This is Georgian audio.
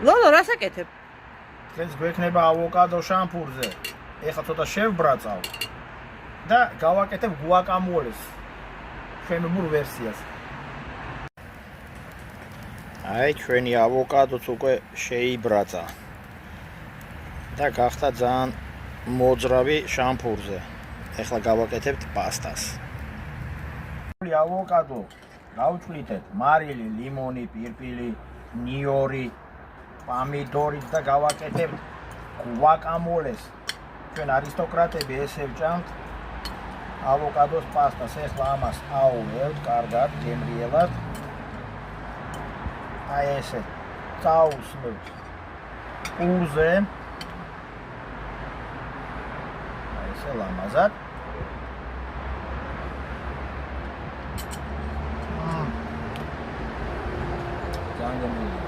ლოლო, რას აკეთებ? დღეს გვექნება ავოკადო შამპურზე. ეხლა ცოტა შევბრაწავ და გავაკეთებ გუაკამოლეს შემებურ ვერსიას. აი, ჩვენი ავოკადოც უკვე შეიბრაცა და გახდა ძალიან მოძრავი შამპურზე. ეხლა გავაკეთებთ პასტას. ავოკადო გავჭვლით მარილი, ლიმონი, პირპილი, ნიორი, პამიდორით და გავაკეთებთ გუაკამოლეს. ჩვენ არისტოკრატები ესე ვჭამთ ავოკადოს პასტას. ეხლა ამას აუვევთ კარგად, გემრიელად. აი ესე წაუსმევთ ყურზე. აი ესე ლამაზად. ძალიან გემრიელი.